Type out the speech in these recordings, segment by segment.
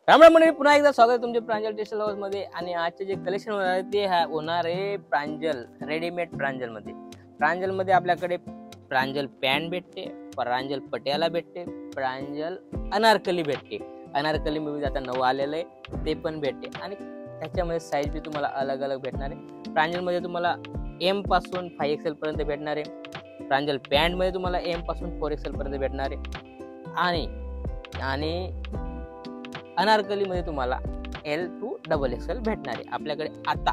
राम राम मंडळी, पुन्हा एकदा स्वागत आहे तुमचे प्रांजल टेक्सटाईल हाऊस मध्ये. आणि आजचे जे कलेक्शन होणार आहे ते होणार आहे प्रांजल रेडीमेड प्रांजल मध्ये. प्रांजल मध्ये आपल्याकडे प्रांजल पॅन्ट भेटते, प्रांजल पटियाला भेटते, प्रांजल अनारकली भेटते. अनारकली मध्ये आता नवं आलेलं आहे ते पण भेटते आणि त्याच्यामध्ये साईज बी तुम्हाला अलग अलग भेटणार आहे. प्रांजल मध्ये तुम्हाला एम पासून 5XL पर्यंत भेटणार आहे. प्रांजल पॅन्ट मध्ये तुम्हाला एम पासून 4XL पर्यंत भेटणार आहे आणि अनारकली मध्ये तुम्हाला L to XXL भेटणार आहे. आपल्याकडे आता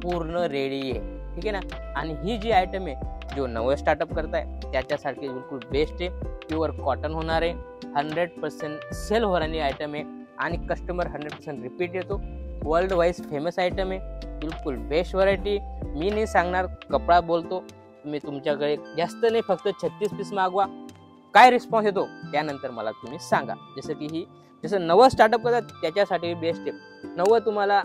पूर्ण रेडी आहे, ठीक आहे ना. आणि ही जी आयटम आहे जो नवं स्टार्टअप करताय त्याच्यासाठी बिलकुल बेस्ट आहे. प्युअर कॉटन होणार आहे, 100% सेल होणारी आयटम आहे आणि कस्टमर 100% रिपीट येतो. वर्ल्ड वाईज फेमस आयटम आहे, बिलकुल बेस्ट व्हरायटी. मी नाही सांगणार, कपडा बोलतो. तुम्ही तुमच्याकडे जास्त नाही, फक्त 36 पीस मागवा. काय रिस्पॉन्स येतो त्यानंतर मला तुम्ही सांगा. जसं नवं स्टार्टअप करतात त्याच्यासाठी बेस्ट आहे. नवं तुम्हाला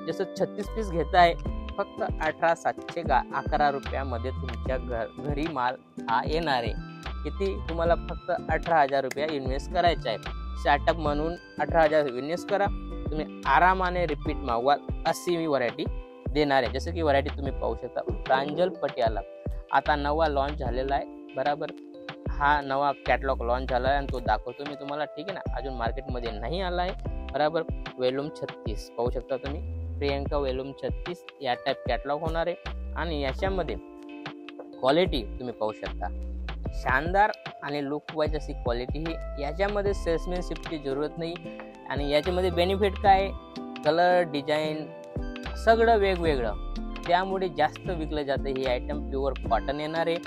जसं 36 पीस घेताय, फक्त 18,711 रुपयामध्ये तुमच्या घरी माल हा येणार आहे. किती? तुम्हाला फक्त 18,000 रुपया इन्व्हेस्ट करायचा आहे. स्टार्टअप म्हणून 18,000 इन्व्हेस्ट करा, तुम्ही आरामाने रिपीट मागवाल अशी मी व्हरायटी देणार आहे. जसं की व्हरायटी तुम्ही पाहू शकता, प्रांजल पटियाला आता नवा लॉन्च झालेला आहे. बराबर, हा नवा कॅटलॉग लॉन्च झाला आहे आणि तो दाखवतो मी तुम्हाला, ठीक आहे ना. अजून मार्केटमध्ये नाही आला आहे. बराबर, वेलूम 36 पाहू शकता तुम्ही, प्रियंका वेलूम 36 या टाईप कॅटलॉग होणार आहे. आणि याच्यामध्ये क्वालिटी तुम्ही पाहू शकता, शानदार आणि लुक वाईज अशी क्वालिटी ही. याच्यामध्ये सेल्समॅनशिपची जरूरत नाही. आणि याच्यामध्ये बेनिफिट काय, कलर डिझाईन सगळं वेगवेगळं, त्यामुळे जास्त विकलं जातं. ही आयटम प्युअर कॉटन येणार आहे,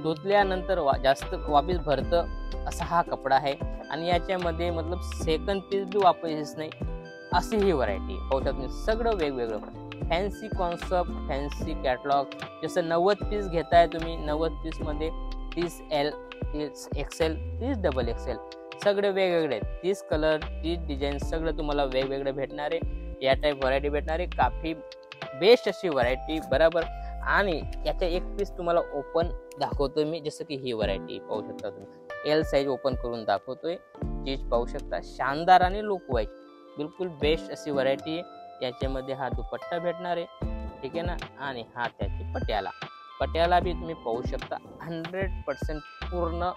धुतल्यानंतर जास्त वापस भरतं असा हा कपडा आहे. आणि याच्यामध्ये मतलब सेकंड पीस बी वापरायचीच नाही अशी ही व्हरायटी पाहू शकता तुम्ही. सगळं वेगवेगळं फॅन्सी कॉन्सेप्ट, फॅन्सी कॅटलॉग. जसं 90 पीस घेताय तुम्ही, 90 पीसमध्ये 30L, 30XL, 30XXL सगळे वेगवेगळे, 30 कलर, 30 डिझाईन सगळं तुम्हाला वेगवेगळे भेटणार आहे. या टाईप व्हरायटी भेटणार आहे, काफी बेस्ट अशी व्हरायटी. बरोबर. आणि याच्या एक पीस तुम्हाला ओपन दाखवतोय मी. जसं की ही व्हरायटी पाहू शकता तुम्ही, L साईज ओपन करून दाखवतोय. चीज पाहू शकता, शानदार आणि लुक वाईज बिलकुल बेस्ट अशी व्हरायटी आहे. याच्यामध्ये हा दुपट्टा भेटणार आहे, ठीक आहे ना. आणि हा त्याची पटियाला बी तुम्ही पाहू शकता, 100% पूर्ण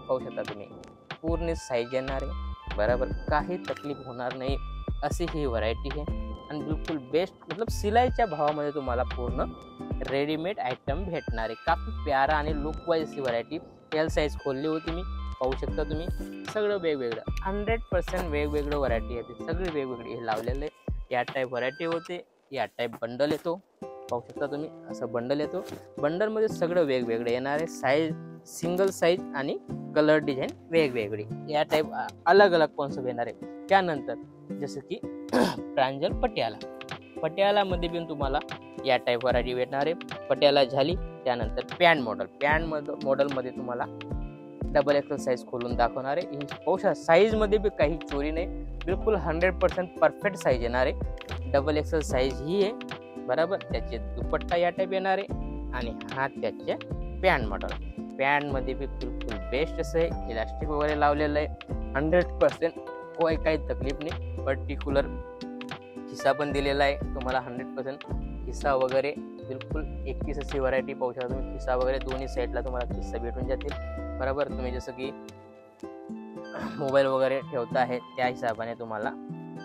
पाहू शकता तुम्ही, पूर्ण साईज येणार आहे. बरोबर, काही तकलीफ होणार नाही अशी ही व्हरायटी आहे. आणि बिलकुल बेस्ट मतलब सिलाईच्या भावामध्ये तुम्हाला पूर्ण रेडीमेड आयटम भेटणार आहे. काफी प्यारा आणि लुक वाईज ही व्हरायटी. L साईज खोलली होती मी, पाहू शकता तुम्ही. सगळं वेगवेगळं, 100% वेगवेगळं व्हरायटी आहे, सगळी वेगवेगळी हे लावलेलं आहे. या टाईप व्हरायटी होते, या टाईप बंडल येतो, पाहू शकता तुम्ही. असं बंडल येतो, बंडलमध्ये सगळं वेगवेगळं येणार आहे. साईज सिंगल साईज आणि कलर डिझाईन वेगवेगळी, या टाईप अलग अलग कॉन्सेप्ट येणार आहे. त्यानंतर जसं की प्रांजल पटियालामध्ये पण तुम्हाला या टाईप व्हरायटी भेटणार आहे. पटियाला झाली, त्यानंतर पॅन्ट मॉडेलमध्ये तुम्हाला XXL साईज खोलून दाखवणार आहे. ही पाहू शकता, साईजमध्ये बी काही चोरी नाही, बिलकुल 100% परफेक्ट साईज येणार आहे. XXL साईज ही आहे. बरोबर, त्याचे दुपट्टा या टाईप येणार आहे. आणि हा त्याचे पॅन्ट मॉडेल, पॅन्टमध्ये बी बिलकुल बेस्ट असं आहे, इलास्टिक वगैरे लावलेलं आहे. 100% काही तकलीफ नाही. पर्टिक्युलर खिसा पण दिलेला आहे तुम्हाला, 100% खिसा वगैरे बिलकुल 21 अशी व्हरायटी पाहू शकता तुम्ही. खिसा वगैरे दोन्ही साईडला तुम्हाला खिस्सा भेटून जातील. बरोबर, तुम्ही जसं की मोबाईल वगैरे ठेवता आहे त्या हिशोबाने तुम्हाला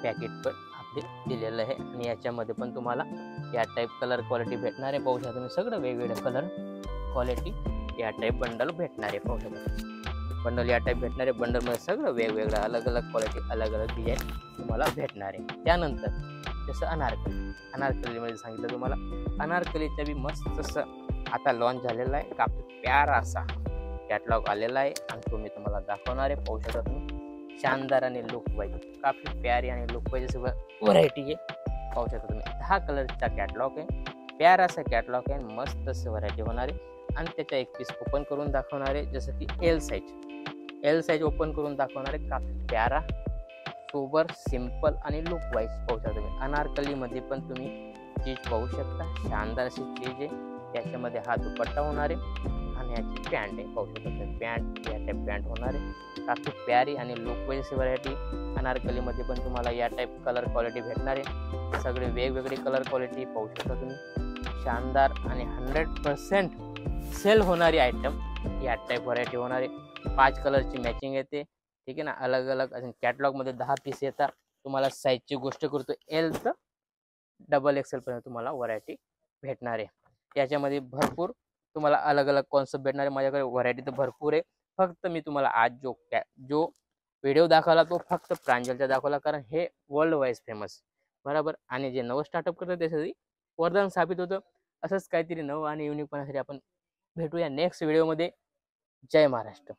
पॅकेट पण आपले दिलेलं आहे. आणि याच्यामध्ये पण तुम्हाला या टाईप कलर क्वालिटी भेटणार आहे, पाहू शकता तुम्ही. सगळं वेगवेगळं कलर क्वालिटी या टाईप बंडल भेटणार आहे, पाहू शकता. बंडल या टाईप भेटणार आहे. बंडलमध्ये सगळं वेगवेगळं अलग अलग क्वालिटी, अलग अलग डिझाईन तुम्हाला भेटणार आहे. त्यानंतर जसं अनारकलीमध्ये सांगितलं तुम्हाला, अनारकलीच्या बी मस्त असं आता लॉन्च झालेला आहे. काफी प्यारा असा कॅटलॉग आलेला आहे आणि तो मी तुम्हाला दाखवणार आहे, पाहू शकता तुम्ही. शानदार आणि लुक वाईज काफी प्यारी आणि लुक वाईज व्हरायटी आहे, पाहू शकता तुम्ही. 10 कलरचा कॅटलॉग आहे, प्यारा असा कॅटलॉग आहे, मस्त असं व्हरायटी होणार आहे. आणि त्याचा एक पीस ओपन करून दाखवणार आहे, जसं की L साईज ओपन करून दाखवणार आहे. काफी प्यारा, सोबर, सिंपल आणि लुक वाईज पाहू शकता तुम्ही. अनारकलीमध्ये पण तुम्ही चीज पाहू शकता, शानदार अशी चीज आहे. त्याच्यामध्ये हा दुपट्टा होणार आहे. आणि आणि याची पॅन्ट आहे, पाहू शकता पॅन्ट या टाईप पॅन्ट होणार आहे. काफी प्यारी आणि लुक वाईज व्हरायटी. अनारकलीमध्ये पण तुम्हाला या टाईप कलर क्वालिटी भेटणार आहे. सगळे वेगवेगळे कलर क्वालिटी पाहू शकता तुम्ही. शानदार आणि 100% सेल होणारी आयटम या टाईप व्हरायटी होणार आहे. 5 कलरची मॅचिंग येते, ठीक आहे ना. अलग अलग अजून कॅटलॉगमध्ये 10 पीस येतात. तुम्हाला साईजची गोष्ट करतो, एल तर XXL पर्यंत तुम्हाला व्हरायटी भेटणार आहे. याच्यामध्ये भरपूर तुम्हाला अलग अलग कॉन्सेप्ट भेटणार आहे. माझ्याकडे व्हरायटी तर भरपूर आहे. फक्त मी तुम्हाला आज जो व्हिडिओ दाखवला तो फक्त प्रांजलचा दाखवला, कारण हे वर्ल्ड वाईज फेमस बरोबर. आणि जे नवं स्टार्टअप करतात त्यासाठी वरदान साबित होतं. असंच काहीतरी नवं आणि युनिकपणासाठी आपण भेटूया नेक्स्ट व्हिडिओमध्ये. जय महाराष्ट्र.